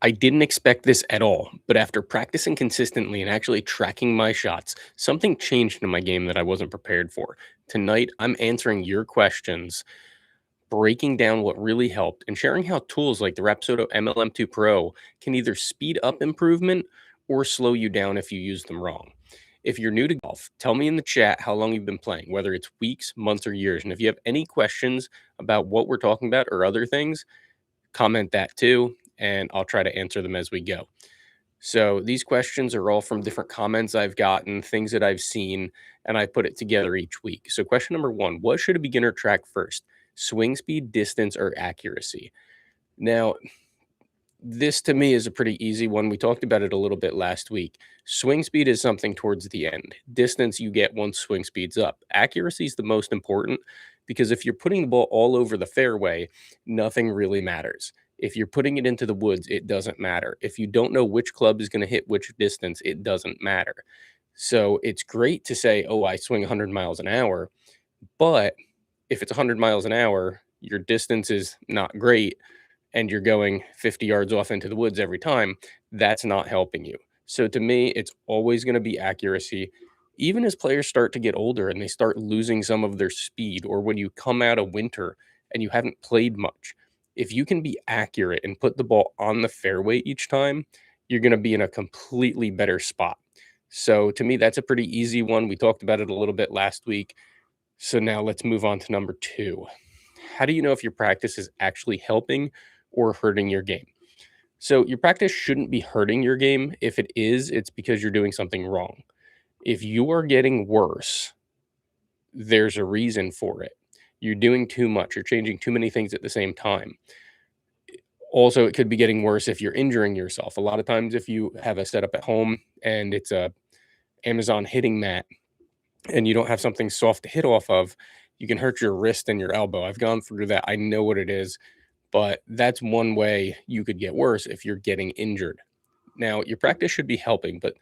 I didn't expect this at all, but after practicing consistently and actually tracking my shots, something changed in my game that I wasn't prepared for. Tonight, I'm answering your questions, breaking down what really helped, and sharing how tools like the Rapsodo MLM2 Pro can either speed up improvement or slow you down if you use them wrong. If you're new to golf, tell me in the chat how long you've been playing, whether it's weeks, months, or years. And if you have any questions about what we're talking about or other things, comment that too, and I'll try to answer them as we go. So these questions are all from different comments I've gotten, things that I've seen, and I put it together each week. So question number one, what should a beginner track first? Swing speed, distance, or accuracy? Now, this to me is a pretty easy one. We talked about it a little bit last week. Swing speed is something towards the end. Distance you get once swing speed's up. Accuracy is the most important because if you're putting the ball all over the fairway, nothing really matters. If you're putting it into the woods, it doesn't matter. If you don't know which club is going to hit which distance, it doesn't matter. So it's great to say, oh, I swing 100 miles an hour. But if it's 100 miles an hour, your distance is not great and you're going 50 yards off into the woods every time, that's not helping you. So to me, it's always going to be accuracy. Even as players start to get older and they start losing some of their speed, or when you come out of winter and you haven't played much, if you can be accurate and put the ball on the fairway each time, you're going to be in a completely better spot. So to me, that's a pretty easy one. We talked about it a little bit last week. So now let's move on to number two. How do you know if your practice is actually helping or hurting your game? So your practice shouldn't be hurting your game. If it is, it's because you're doing something wrong. If you are getting worse, there's a reason for it. You're doing too much, you're changing too many things at the same time. Also, it could be getting worse if you're injuring yourself. A lot of times, if you have a setup at home and it's a Amazon hitting mat and you don't have something soft to hit off of, you can hurt your wrist and your elbow. I've gone through that. I know what it is, but that's one way you could get worse if you're getting injured. Now, your practice should be helping, but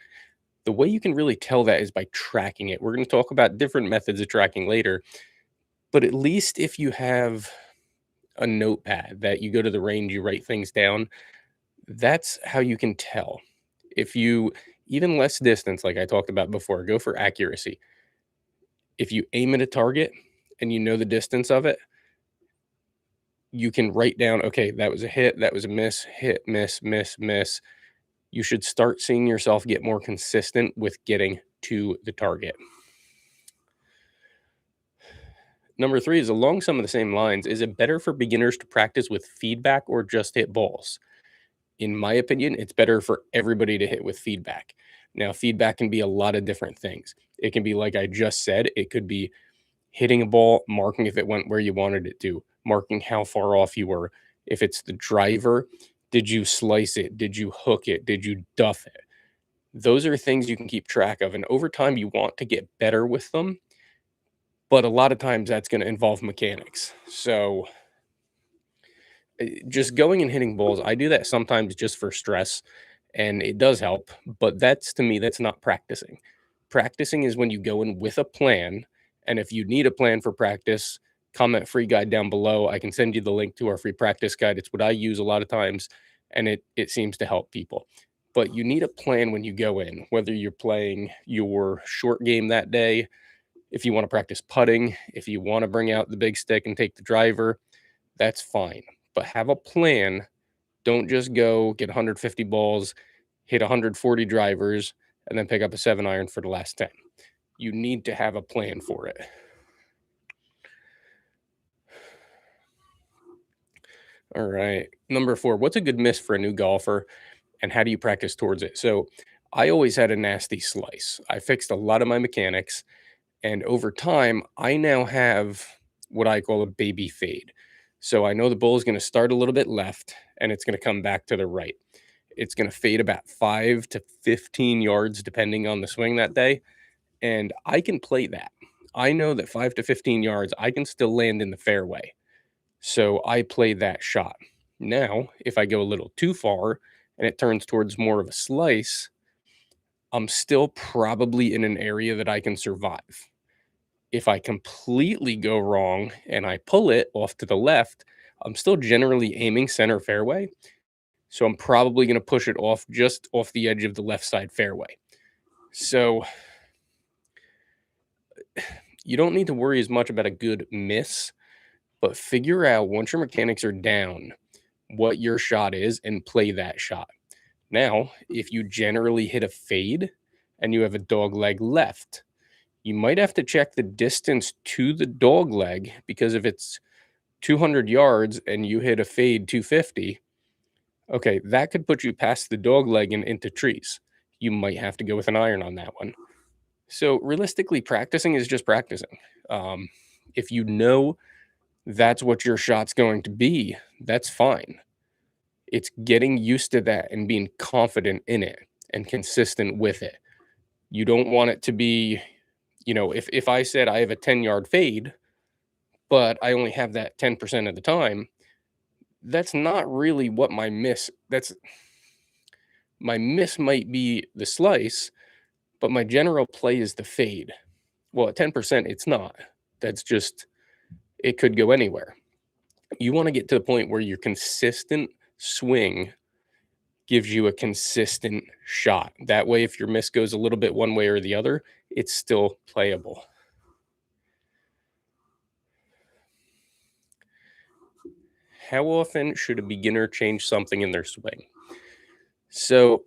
the way you can really tell that is by tracking it. We're going to talk about different methods of tracking later, but at least if you have a notepad that you go to the range, you write things down, that's how you can tell. If you even less distance, like I talked about before, go for accuracy. If you aim at a target and you know the distance of it, you can write down, okay, that was a hit, that was a miss, hit, miss, miss, miss. You should start seeing yourself get more consistent with getting to the target. Number three is along some of the same lines. Is it better for beginners to practice with feedback or just hit balls? In my opinion, it's better for everybody to hit with feedback. Now, feedback can be a lot of different things. It can be, like I just said, it could be hitting a ball, marking if it went where you wanted it to, marking how far off you were. If it's the driver, did you slice it? Did you hook it? Did you duff it? Those are things you can keep track of. And over time, you want to get better with them. But a lot of times that's going to involve mechanics. So just going and hitting balls, I do that sometimes just for stress and it does help. But that's to me, that's not practicing. Practicing is when you go in with a plan. And if you need a plan for practice, comment free guide down below. I can send you the link to our free practice guide. It's what I use a lot of times and it seems to help people. But you need a plan when you go in, whether you're playing your short game that day, if you want to practice putting, if you want to bring out the big stick and take the driver, that's fine. But have a plan. Don't just go get 150 balls, hit 140 drivers, and then pick up a 7-iron for the last 10. You need to have a plan for it. All right. Number four, what's a good miss for a new golfer and how do you practice towards it? So I always had a nasty slice. I fixed a lot of my mechanics. And over time, I now have what I call a baby fade. So I know the ball is going to start a little bit left and it's going to come back to the right. It's going to fade about 5 to 15 yards depending on the swing that day. And I can play that. I know that 5 to 15 yards, I can still land in the fairway. So I play that shot. Now, if I go a little too far and it turns towards more of a slice, I'm still probably in an area that I can survive. If I completely go wrong and I pull it off to the left, I'm still generally aiming center fairway. So I'm probably going to push it off just off the edge of the left side fairway. So you don't need to worry as much about a good miss, but figure out once your mechanics are down what your shot is and play that shot. Now, if you generally hit a fade and you have a dog leg left, you might have to check the distance to the dog leg, because if it's 200 yards and you hit a fade 250, okay, that could put you past the dog leg and into trees. You might have to go with an iron on that one. So realistically, practicing is just practicing. Um, if you know that's what your shot's going to be, that's fine. It's getting used to that and being confident in it and consistent with it. You don't want it to be, if I said I have a 10-yard fade, but I only have that 10% of the time, that's not really what my miss might be the slice, but my general play is the fade. Well, at 10%, it's not. That's just, it could go anywhere. You want to get to the point where your consistent swing gives you a consistent shot. That way, if your miss goes a little bit one way or the other, it's still playable. How often should a beginner change something in their swing? So,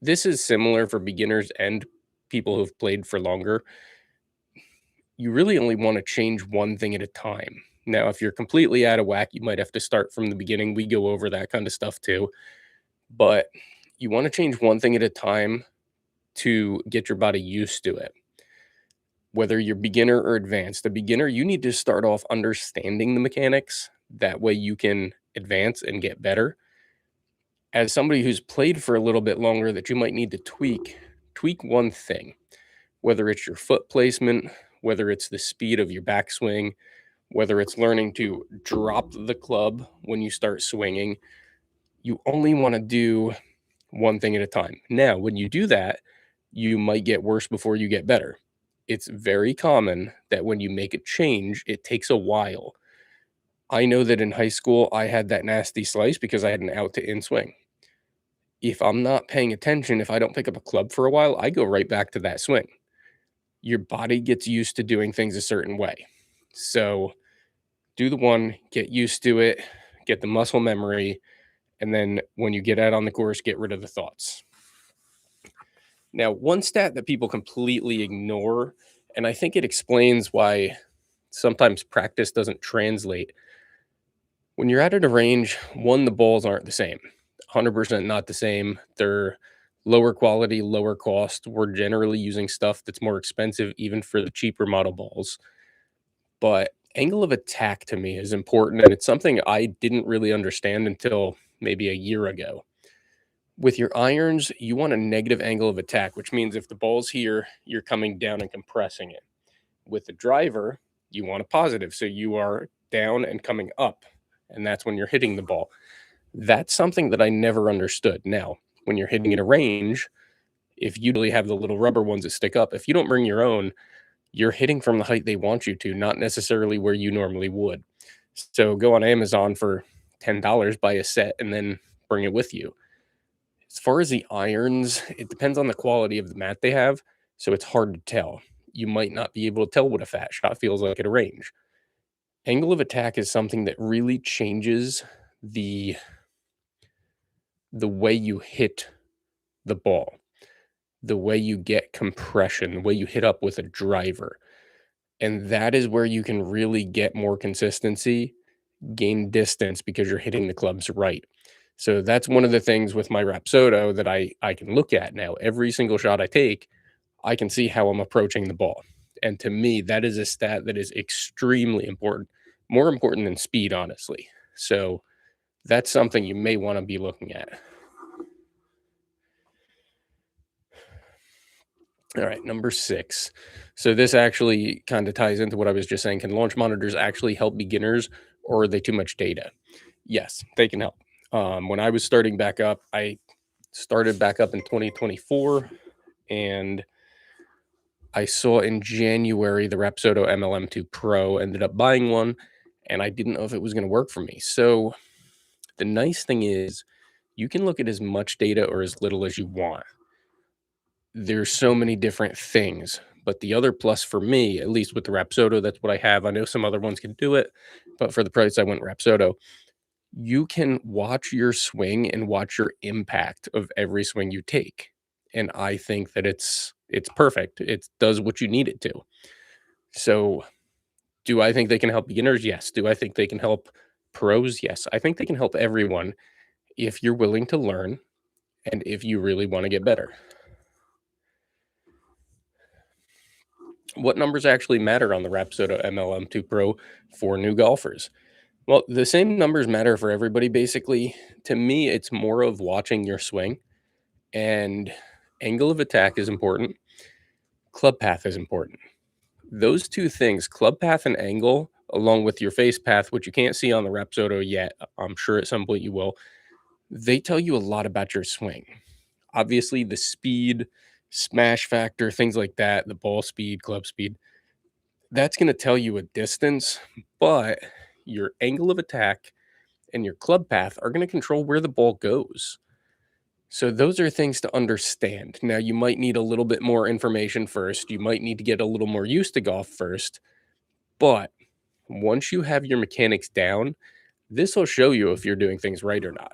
this is similar for beginners and people who've played for longer. You really only want to change one thing at a time. Now, if you're completely out of whack, you might have to start from the beginning. We go over that kind of stuff too. But you want to change one thing at a time to get your body used to it. Whether you're beginner or advanced, a beginner, you need to start off understanding the mechanics. That way you can advance and get better. As somebody who's played for a little bit longer, that you might need to tweak one thing, whether it's your foot placement, whether it's the speed of your backswing, whether it's learning to drop the club when you start swinging. You only want to do one thing at a time. Now, when you do that, you might get worse before you get better. It's very common that when you make a change, it takes a while. I know that in high school, I had that nasty slice because I had an out to in swing. If I'm not paying attention, if I don't pick up a club for a while, I go right back to that swing. Your body gets used to doing things a certain way. So do the one, get used to it, get the muscle memory, and then when you get out on the course, get rid of the thoughts. Now, one stat that people completely ignore, and I think it explains why sometimes practice doesn't translate. When you're out at a range, one, the balls aren't the same. 100% not the same. They're lower quality, lower cost. We're generally using stuff that's more expensive, even for the cheaper model balls. But angle of attack to me is important, and it's something I didn't really understand until maybe a year ago. With your irons, you want a negative angle of attack, which means if the ball's here, you're coming down and compressing it. With the driver, you want a positive, so you are down and coming up, and that's when you're hitting the ball. That's something that I never understood. Now, when you're hitting at a range, if you really have the little rubber ones that stick up, if you don't bring your own, you're hitting from the height they want you to, not necessarily where you normally would. So go on Amazon for $10, buy a set, and then bring it with you. As far as the irons, it depends on the quality of the mat they have, so it's hard to tell. You might not be able to tell what a fat shot feels like at a range. Angle of attack is something that really changes the way you hit the ball, the way you get compression, the way you hit up with a driver. And that is where you can really get more consistency, gain distance because you're hitting the clubs right. So that's one of the things with my Rapsodo that I can look at now. Every single shot I take, I can see how I'm approaching the ball. And to me, that is a stat that is extremely important, more important than speed, honestly. So that's something you may want to be looking at. All right, number 6. So this actually kind of ties into what I was just saying. Can launch monitors actually help beginners, or are they too much data? Yes, they can help. When I was starting back up, I started back up in 2024, and I saw in January the Rapsodo MLM2 Pro, ended up buying one, and I didn't know if it was going to work for me. So the nice thing is you can look at as much data or as little as you want. There's so many different things, but the other plus for me, at least with the Rapsodo, that's what I have. I know some other ones can do it, but for the price I went Rapsodo. You can watch your swing and watch your impact of every swing you take. And I think that it's perfect. It does what you need it to. So, do I think they can help beginners? Yes. Do I think they can help pros? Yes. I think they can help everyone if you're willing to learn and if you really want to get better. What numbers actually matter on the Rapsodo MLM2 Pro for new golfers? Well, the same numbers matter for everybody basically. To me, it's more of watching your swing, and angle of attack is important. Club path is important. Those two things, club path and angle, along with your face path, which you can't see on the Rapsodo yet, I'm sure at some point you will, they tell you a lot about your swing. Obviously, the speed, smash factor, things like that, the ball speed, club speed, that's going to tell you a distance, but your angle of attack and your club path are going to control where the ball goes. So those are things to understand. Now you might need a little bit more information first. You might need to get a little more used to golf first. But once you have your mechanics down, this will show you if you're doing things right or not.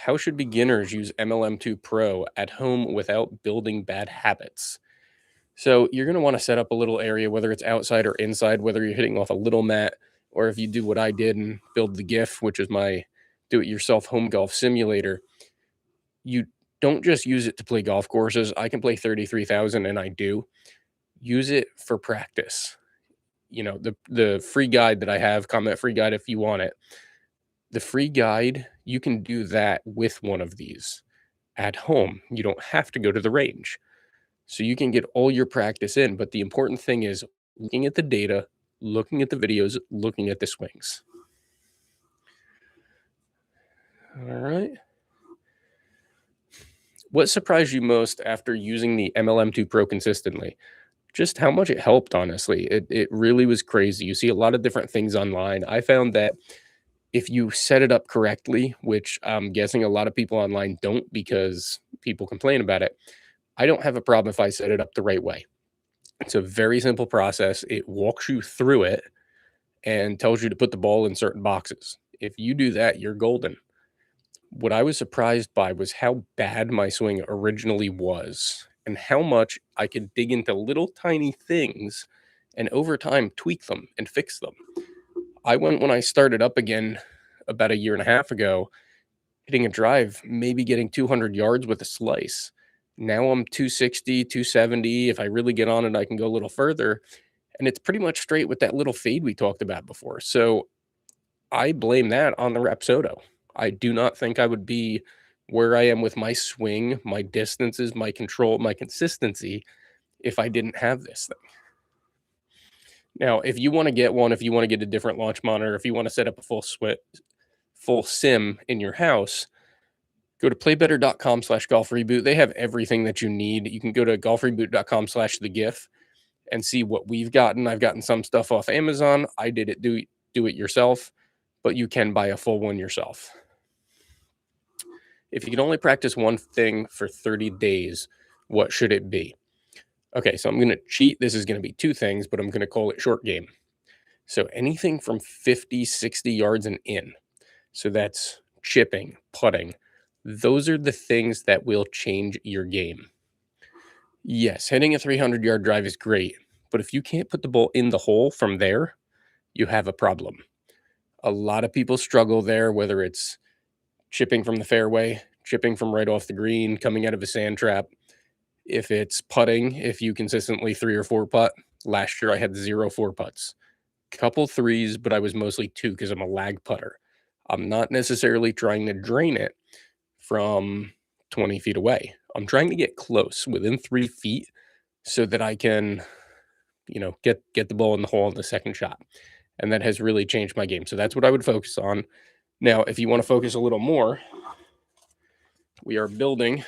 How should beginners use MLM2 Pro at home without building bad habits? So you're going to want to set up a little area, whether it's outside or inside, whether you're hitting off a little mat, or if you do what I did and build the GIF, which is my do-it-yourself home golf simulator. You don't just use it to play golf courses. I can play 33,000 and I do. Use it for practice. You know, the free guide that I have, comment free guide if you want it. The free guide, you can do that with one of these at home. You don't have to go to the range. So you can get all your practice in, but the important thing is looking at the data, looking at the videos, looking at the swings. All right. What surprised you most after using the MLM2 Pro consistently? Just how much it helped, honestly. It really was crazy. You see a lot of different things online. I found that if you set it up correctly, which I'm guessing a lot of people online don't because people complain about it, I don't have a problem if I set it up the right way. It's a very simple process. It walks you through it and tells you to put the ball in certain boxes. If you do that, you're golden. What I was surprised by was how bad my swing originally was and how much I could dig into little tiny things and over time tweak them and fix them. I went when I started up again about a year and a half ago, hitting a drive, maybe getting 200 yards with a slice. Now I'm 260, 270. If I really get on it, I can go a little further. And it's pretty much straight with that little fade we talked about before. So I blame that on the Rapsodo. I do not think I would be where I am with my swing, my distances, my control, my consistency if I didn't have this thing. Now, if you want to get one, if you want to get a different launch monitor, if you want to set up a full sim in your house, go to playbetter.com/golf reboot. They have everything that you need. You can go to golfreboot.com/the GIF and see what we've gotten. I've gotten some stuff off Amazon. I did it do it yourself, but you can buy a full one yourself. If you can only practice one thing for 30 days, what should it be? Okay, so I'm going to cheat. This is going to be two things, but I'm going to call it short game. So anything from 50, 60 yards and in. So that's chipping, putting. Those are the things that will change your game. Yes, hitting a 300-yard drive is great, but if you can't put the ball in the hole from there, you have a problem. A lot of people struggle there, whether it's chipping from the fairway, chipping from right off the green, coming out of a sand trap. If it's putting, if you consistently 3 or 4 putt, last year I had 0 4 putts. Couple threes, but I was mostly 2 because I'm a lag putter. I'm not necessarily trying to drain it from 20 feet away. I'm trying to get close within 3 feet so that I can, get the ball in the hole in the second shot. And that has really changed my game. So that's what I would focus on. Now, if you want to focus a little more, we are building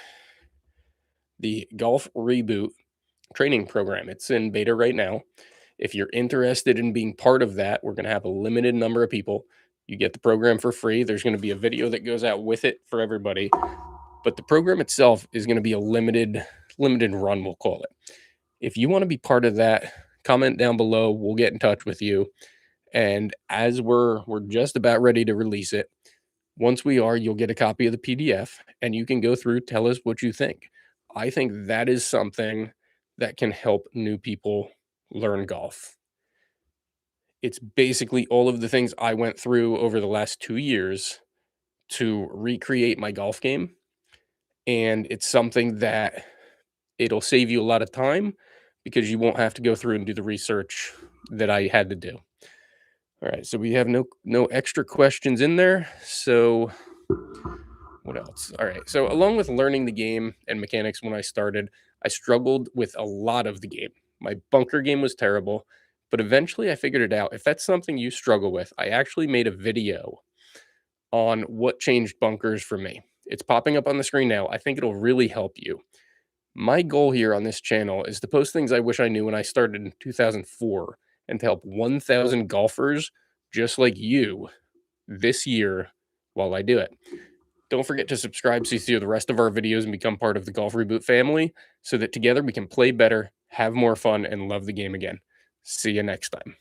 the Golf Reboot training program. It's in beta right now. If you're interested in being part of that, we're going to have a limited number of people. You get the program for free. There's going to be a video that goes out with it for everybody, but the program itself is going to be a limited run, we'll call it. If you want to be part of that, comment down below. We'll get in touch with you. And as we're just about ready to release it, once we are, you'll get a copy of the PDF and you can go through, tell us what you think. I think that is something that can help new people learn golf. It's basically all of the things I went through over the last 2 years to recreate my golf game, and it's something that it'll save you a lot of time because you won't have to go through and do the research that I had to do. All right, so we have no extra questions in there. So what else? All right. So along with learning the game and mechanics when I started, I struggled with a lot of the game. My bunker game was terrible, but eventually I figured it out. If that's something you struggle with, I actually made a video on what changed bunkers for me. It's popping up on the screen now. I think it'll really help you. My goal here on this channel is to post things I wish I knew when I started in 2004 and to help 1,000 golfers just like you this year while I do it. Don't forget to subscribe so you see the rest of our videos and become part of the Golf Reboot family so that together we can play better, have more fun, and love the game again. See you next time.